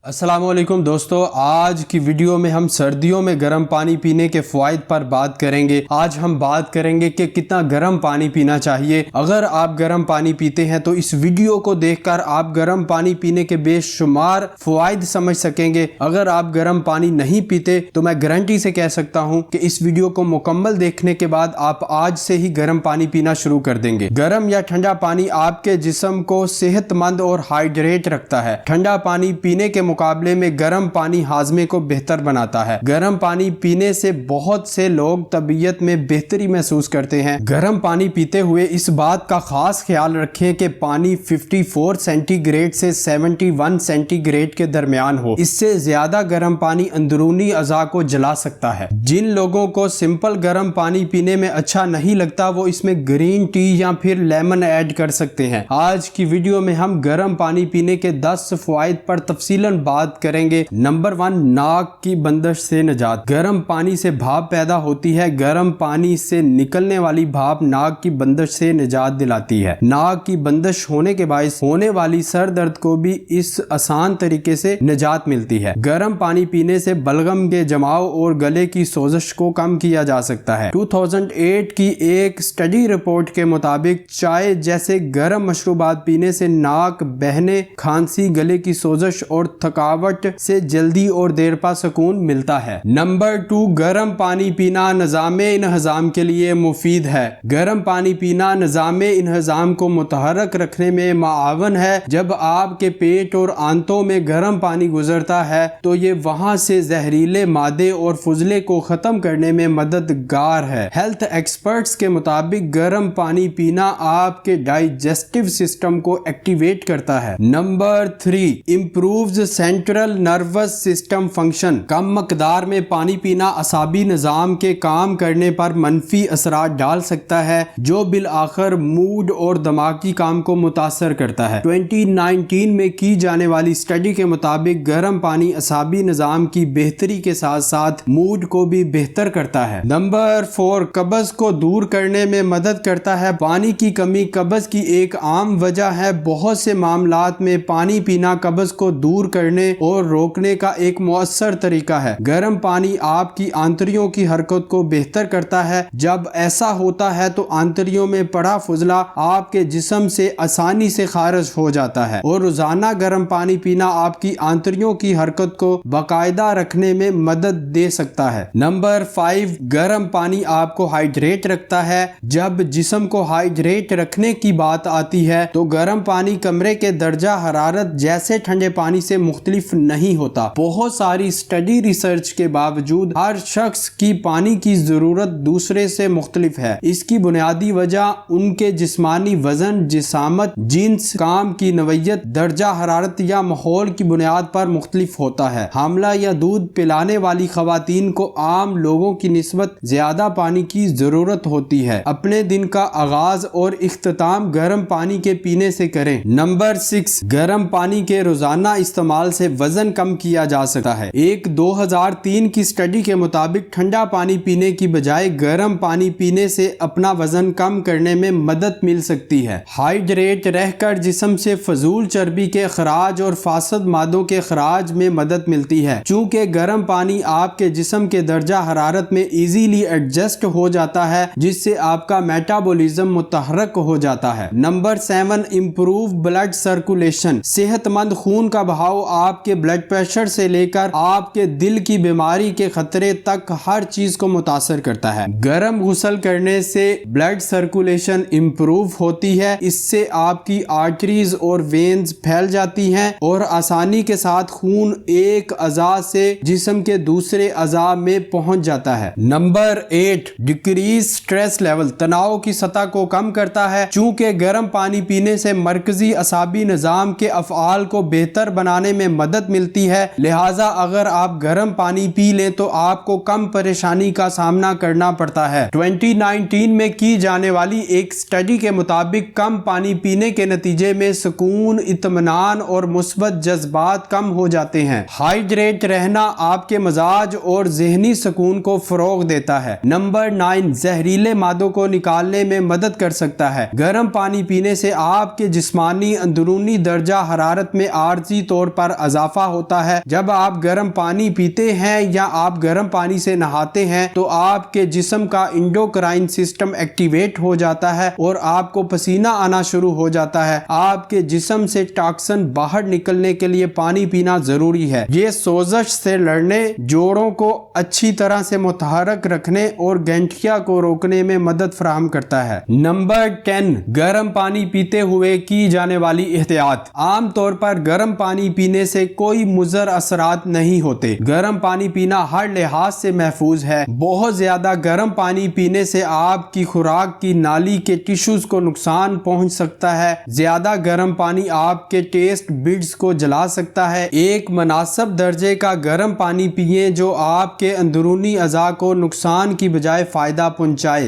السلام علیکم دوستو، آج کی ویڈیو میں ہم سردیوں میں گرم پانی پینے کے فوائد پر بات کریں گے۔ آج ہم بات کریں گے کہ کتنا گرم پانی پینا چاہیے۔ اگر آپ گرم پانی پیتے ہیں تو اس ویڈیو کو دیکھ کر آپ گرم پانی پینے کے بے شمار فوائد سمجھ سکیں گے۔ اگر آپ گرم پانی نہیں پیتے تو میں گارنٹی سے کہہ سکتا ہوں کہ اس ویڈیو کو مکمل دیکھنے کے بعد آپ آج سے ہی گرم پانی پینا شروع کر دیں گے۔ گرم یا ٹھنڈا پانی آپ کے جسم کو صحت مند اور ہائیڈریٹ رکھتا ہے۔ ٹھنڈا پانی پینے کے مقابلے میں گرم پانی ہاضمے کو بہتر بناتا ہے۔ گرم پانی پینے سے بہت سے لوگ طبیعت میں بہتری محسوس کرتے ہیں۔ گرم پانی پیتے ہوئے اس بات کا خاص خیال رکھیں کہ پانی 54 سینٹی گریڈ سے 71 سینٹی گریڈ کے درمیان ہو۔ اس سے زیادہ گرم پانی اندرونی اعضاء کو جلا سکتا ہے۔ جن لوگوں کو سمپل گرم پانی پینے میں اچھا نہیں لگتا وہ اس میں گرین ٹی یا پھر لیمن ایڈ کر سکتے ہیں۔ آج کی ویڈیو میں ہم گرم پانی پینے کے 10 فوائد پر تفصیلاً بات کریں گے۔ نمبر 1، ناک کی بندش سے نجات۔ گرم پانی سے بھاپ پیدا ہوتی ہے۔ گرم پانی سے نکلنے والی بھاپ ناک کی بندش سے نجات دلاتی ہے۔ ناک کی بندش ہونے کے باعث ہونے والی سر درد کو بھی اس آسان طریقے سے نجات ملتی ہے۔ گرم پانی پینے سے بلغم کے جماؤ اور گلے کی سوزش کو کم کیا جا سکتا ہے۔ 2008 کی ایک اسٹڈی رپورٹ کے مطابق چائے جیسے گرم مشروبات پینے سے ناک بہنے، کھانسی، گلے کی سوزش اور تھکاوٹ سے جلدی اور دیر پا سکون ملتا ہے۔ نمبر 2، گرم پانی پینا نظام انہضام کے لیے مفید ہے۔ گرم پانی پینا نظام انہضام کو متحرک رکھنے میں معاون ہے۔ جب آپ کے پیٹ اور آنتوں میں گرم پانی گزرتا ہے تو یہ وہاں سے زہریلے مادے اور فضلے کو ختم کرنے میں مددگار ہے۔ ہیلتھ ایکسپرٹس کے مطابق گرم پانی پینا آپ کے ڈائجسٹو سسٹم کو ایکٹیویٹ کرتا ہے۔ Number 3، improves central nervous system function. کم مقدار میں پانی پینا اعصابی نظام کے کام کرنے پر منفی اثرات ڈال سکتا ہے جو بالآخر موڈ اور دماغی کام کو متاثر کرتا ہے۔ 2019 میں کی جانے والی اسٹڈی کے مطابق گرم پانی اعصابی نظام کی بہتری کے ساتھ ساتھ موڈ کو بھی بہتر کرتا ہے۔ نمبر 4، قبض کو دور کرنے میں مدد کرتا ہے۔ پانی کی کمی قبض کی ایک عام وجہ ہے۔ بہت سے معاملات میں پانی پینا قبض کو دور کرنے اور روکنے کا ایک مؤثر طریقہ ہے۔ گرم پانی آپ کی آنتڑیوں کی حرکت کو بہتر کرتا ہے۔ جب ایسا ہوتا ہے تو آنتڑیوں میں پڑا فضلہ آپ کے جسم سے آسانی سے خارج ہو جاتا ہے اور روزانہ گرم پانی پینا آپ کی آنتڑیوں کی حرکت کو باقاعدہ رکھنے میں مدد دے سکتا ہے۔ نمبر 5، گرم پانی آپ کو ہائیڈریٹ رکھتا ہے۔ جب جسم کو ہائیڈریٹ رکھنے کی بات آتی ہے تو گرم پانی کمرے کے درجہ حرارت جیسے ٹھنڈے پانی سے مختلف نہیں ہوتا۔ بہت ساری اسٹڈی ریسرچ کے باوجود ہر شخص کی پانی کی ضرورت دوسرے سے مختلف ہے۔ اس کی بنیادی وجہ ان کے جسمانی وزن، جسامت، جنس، کام کی نوعیت، درجہ حرارت یا ماحول کی بنیاد پر مختلف ہوتا ہے۔ حاملہ یا دودھ پلانے والی خواتین کو عام لوگوں کی نسبت زیادہ پانی کی ضرورت ہوتی ہے۔ اپنے دن کا آغاز اور اختتام گرم پانی کے پینے سے کریں۔ نمبر 6، گرم پانی کے روزانہ استعمال سے وزن کم کیا جا سکتا ہے۔ ایک 2003 کی اسٹڈی کے مطابق ٹھنڈا پانی پینے کی بجائے گرم پانی پینے سے اپنا وزن کم کرنے میں مدد مل سکتی ہے۔ ہائیڈریٹ رہ کر جسم سے فضول چربی کے اخراج اور فاسد مادوں کے اخراج میں مدد ملتی ہے۔ چونکہ گرم پانی آپ کے جسم کے درجہ حرارت میں ایزیلی ایڈجسٹ ہو جاتا ہے جس سے آپ کا میٹابولزم متحرک ہو جاتا ہے۔ Number 7، improve blood circulation. صحت مند خون کا بہاؤ آپ کے بلڈ پریشر سے لے کر آپ کے دل کی بیماری کے خطرے تک ہر چیز کو متاثر کرتا ہے۔ گرم غسل کرنے سے بلڈ سرکولیشن امپروو ہوتی ہے۔ اس سے آپ کی آرٹریز اور وینز پھیل جاتی ہیں اور آسانی کے ساتھ خون ایک اعضاء سے جسم کے دوسرے اعضاء میں پہنچ جاتا ہے۔ Number 8، decrease stress level. تناؤ کی سطح کو کم کرتا ہے۔ چونکہ گرم پانی پینے سے مرکزی اعصابی نظام کے افعال کو بہتر بنانے میں مدد ملتی ہے، لہٰذا اگر آپ گرم پانی پی لیں تو آپ کو کم پریشانی کا سامنا کرنا پڑتا ہے۔ 2019 میں کی جانے والی ایک اسٹڈی کے مطابق کم پانی پینے کے نتیجے میں سکون، اطمینان اور مثبت جذبات کم ہو جاتے ہیں۔ ہائیڈریٹ رہنا آپ کے مزاج اور ذہنی سکون کو فروغ دیتا ہے۔ نمبر 9، زہریلے مادوں کو نکالنے میں مدد کر سکتا ہے۔ گرم پانی پینے سے آپ کے جسمانی اندرونی درجہ حرارت میں عارضی طور پر اضافہ ہوتا ہے۔ جب آپ گرم پانی پیتے ہیں یا آپ گرم پانی سے نہاتے ہیں تو آپ کے جسم کا انڈوکرائن سسٹم ایکٹیویٹ ہو جاتا ہے اور آپ کو پسینہ آنا شروع ہو جاتا ہے۔ آپ کے جسم سے ٹاکسن باہر نکلنے کے لیے پانی پینا ضروری ہے۔ یہ سوزش سے لڑنے، جوڑوں کو اچھی طرح سے متحرک رکھنے اور گنٹھیا کو روکنے میں مدد فراہم کرتا ہے۔ نمبر 10، گرم پانی پیتے ہوئے کی جانے والی احتیاط۔ عام طور پر گرم پانی پینے سے کوئی مضر اثرات نہیں ہوتے۔ گرم پانی پینا ہر لحاظ سے محفوظ ہے۔ بہت زیادہ گرم پانی پینے سے آپ کی خوراک کی نالی کے ٹشوز کو نقصان پہنچ سکتا ہے۔ زیادہ گرم پانی آپ کے ٹیسٹ بڈز کو جلا سکتا ہے۔ ایک مناسب درجے کا گرم پانی پیئیں جو آپ کے اندرونی اعضاء کو نقصان کی بجائے فائدہ پہنچائے۔